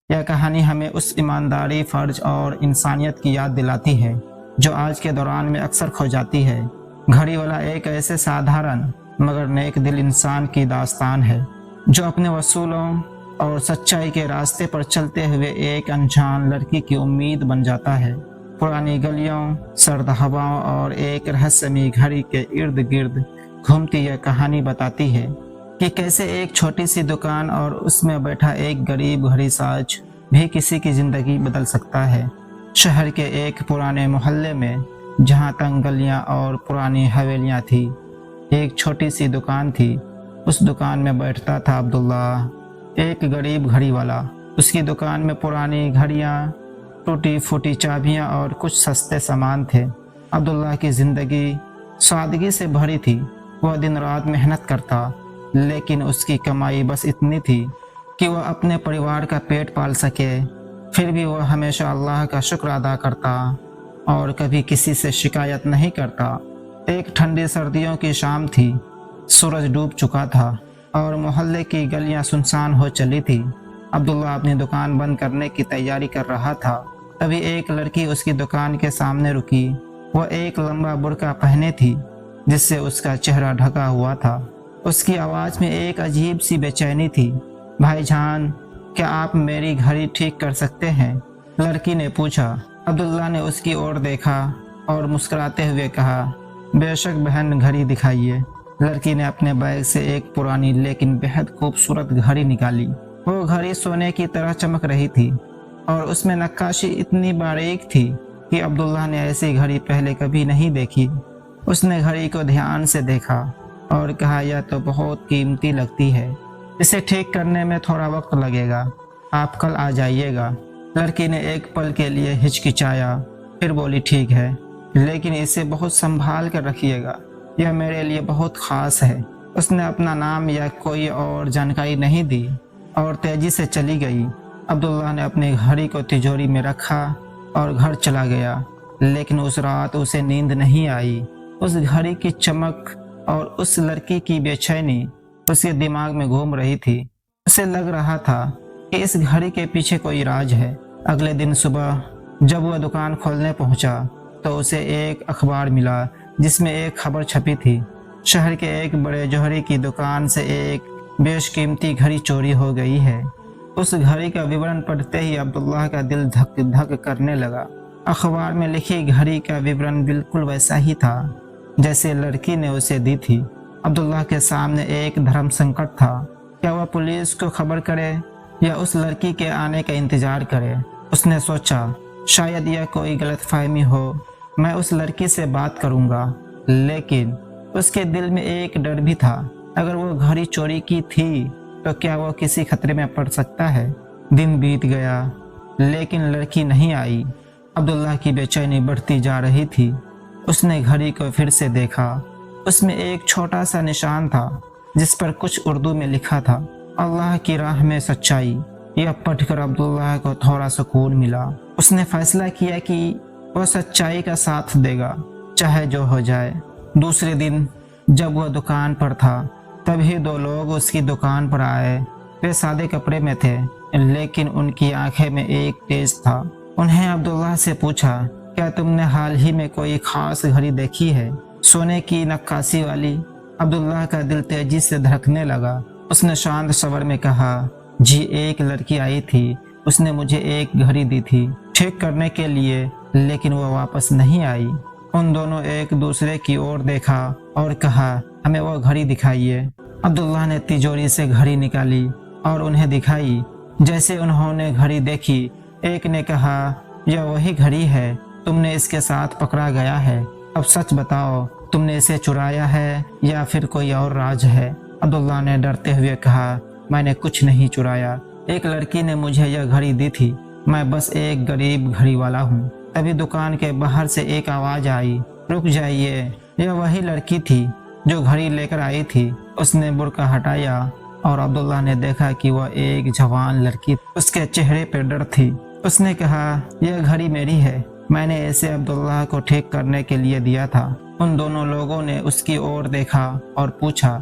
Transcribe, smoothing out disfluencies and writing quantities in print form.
یہ کہانی ہمیں اس ایمانداری، فرض اور انسانیت کی یاد دلاتی ہے جو آج کے دوران میں اکثر کھو جاتی ہے۔ گھڑی والا ایک ایسے سادھارن مگر نیک دل انسان کی داستان ہے جو اپنے اصولوں اور سچائی کے راستے پر چلتے ہوئے ایک انجان لڑکی کی امید بن جاتا ہے۔ پرانی گلیوں، سرد ہواؤں اور ایک رہسیامی گھڑی کے ارد گرد گھومتی یہ کہانی بتاتی ہے کہ کیسے ایک چھوٹی سی دکان اور اس میں بیٹھا ایک غریب گھڑی ساز بھی کسی کی زندگی بدل سکتا ہے۔ شہر کے ایک پرانے محلے میں جہاں تنگ گلیاں اور پرانی حویلیاں تھی، ایک چھوٹی سی دکان تھی۔ اس دکان میں بیٹھتا تھا عبداللہ، ایک غریب گھڑی والا۔ اس کی دکان میں پرانی گھڑیاں، ٹوٹی پھوٹی چابیاں اور کچھ سستے سامان تھے۔ عبداللہ کی زندگی سادگی سے بھری تھی۔ وہ دن رات محنت کرتا، لیکن اس کی کمائی بس اتنی تھی کہ وہ اپنے پریوار کا پیٹ پال سکے۔ پھر بھی وہ ہمیشہ اللہ کا شکر ادا کرتا اور کبھی کسی سے شکایت نہیں کرتا۔ ایک ٹھنڈی سردیوں کی شام تھی، سورج ڈوب چکا تھا اور محلے کی گلیاں سنسان ہو چلی تھی۔ عبداللہ اپنی دکان بند کرنے کی تیاری کر رہا تھا، تبھی ایک لڑکی اس کی دکان کے سامنے رکی۔ وہ ایک لمبا برقع پہنے تھی جس سے اس کا چہرہ ڈھکا ہوا تھا۔ اس کی آواز میں ایک عجیب سی بے چینی تھی۔ بھائی جان، کیا آپ میری گھڑی ٹھیک کر سکتے ہیں؟ لڑکی نے پوچھا۔ عبداللہ نے اس کی اور دیکھا اور مسکراتے ہوئے کہا، بے شک بہن، گھڑی دکھائیے۔ لڑکی نے اپنے بیگ سے ایک پرانی لیکن بہت خوبصورت گھڑی نکالی۔ وہ گھڑی سونے کی طرح چمک رہی تھی اور اس میں نقاشی اتنی باریک تھی کہ عبداللہ نے ایسی گھڑی پہلے کبھی نہیں دیکھی۔ اس نے گھڑی کو دھیان سے دیکھا اور کہا، یہ تو بہت قیمتی لگتی ہے، اسے ٹھیک کرنے میں تھوڑا وقت لگے گا، آپ کل آ جائیے گا۔ لڑکی نے ایک پل کے لیے ہچکچایا، پھر بولی، ٹھیک ہے، لیکن اسے بہت سنبھال کر رکھیے گا، یہ میرے لیے بہت خاص ہے۔ اس نے اپنا نام یا کوئی اور جانکاری نہیں دی اور تیزی سے چلی گئی۔ عبداللہ نے اپنی گھڑی کو تجوری میں رکھا اور گھر چلا گیا، لیکن اس رات اسے نیند نہیں آئی۔ اس گھڑی کی چمک اور اس لڑکی کی بے چینی اس کے دماغ میں گھوم رہی تھی۔ اسے لگ رہا تھا کہ اس گھڑی کے پیچھے کوئی راز ہے۔ اگلے دن صبح جب وہ دکان کھولنے پہنچا تو اسے ایک اخبار ملا جس میں ایک خبر چھپی تھی، شہر کے ایک بڑے جوہری کی دکان سے ایک بیش قیمتی گھڑی چوری ہو گئی ہے۔ اس گھڑی کا وورن پڑھتے ہی عبداللہ کا دل دھک دھک کرنے لگا۔ اخبار میں لکھی گھڑی کا وورن بالکل ویسا ہی تھا جیسے لڑکی نے اسے دی تھی۔ عبداللہ کے سامنے ایک دھرم سنکٹ تھا، کیا وہ پولیس کو خبر کرے یا اس لڑکی کے آنے کا انتظار کرے؟ اس نے سوچا، شاید یہ کوئی غلط فہمی ہو، میں اس لڑکی سے بات کروں گا۔ لیکن اس کے دل میں ایک ڈر بھی تھا، اگر وہ گھڑی چوری کی تھی تو کیا وہ کسی خطرے میں پڑ سکتا ہے؟ دن بیت گیا لیکن لڑکی نہیں آئی۔ عبداللہ کی بے چینی بڑھتی جا رہی تھی۔ اس نے گھڑی کو پھر سے دیکھا، اس میں ایک چھوٹا سا نشان تھا جس پر کچھ اردو میں لکھا تھا، اللہ کی راہ میں سچائی۔ یہ پڑھ کر عبداللہ کو تھوڑا سکون ملا۔ اس نے فیصلہ کیا کہ وہ سچائی کا ساتھ دے گا، چاہے جو ہو جائے۔ دوسرے دن جب وہ دکان پر تھا تبھی دو لوگ اس کی دکان پر آئے۔ وہ سادے کپڑے میں تھے لیکن ان کی آنکھیں میں ایک تیز تھا۔ انہیں عبداللہ سے پوچھا، کیا تم نے حال ہی میں کوئی خاص گھڑی دیکھی ہے، سونے کی نقاشی والی؟ عبداللہ کا دل تیزی سے دھڑکنے لگا۔ اس نے شانت سور میں کہا، جی، ایک لڑکی آئی تھی، اس نے مجھے ایک گھڑی دی تھی ٹھیک کرنے کے لیے، لیکن وہ واپس نہیں آئی۔ ان دونوں ایک دوسرے کی اور دیکھا اور کہا، ہمیں وہ گھڑی دکھائیے۔ عبداللہ نے تجوری سے گھڑی نکالی اور انہیں دکھائی۔ جیسے انہوں نے گھڑی دیکھی، ایک نے کہا، یہ وہی گھڑی ہے، تم نے اس کے ساتھ پکڑا گیا ہے، اب سچ بتاؤ، تم نے اسے چرایا ہے یا پھر کوئی اور راز ہے؟ عبداللہ نے ڈرتے ہوئے کہا، میں نے کچھ نہیں چرایا، ایک لڑکی نے مجھے یہ گھڑی دی تھی، میں بس ایک غریب گھڑی والا ہوں۔ تبھی دکان کے باہر سے ایک آواز آئی، رک جائیے، یہ وہی لڑکی تھی جو گھڑی لے کر آئی تھی۔ اس نے برقع ہٹایا اور عبداللہ نے دیکھا کہ وہ ایک جوان لڑکی، اس کے چہرے پہ ڈر تھی۔ اس نے کہا، یہ گھڑی میری ہے، میں نے اسے عبداللہ کو ٹھیک کرنے کے لیے دیا تھا۔ ان دونوں لوگوں نے اس کی اور دیکھا اور پوچھا،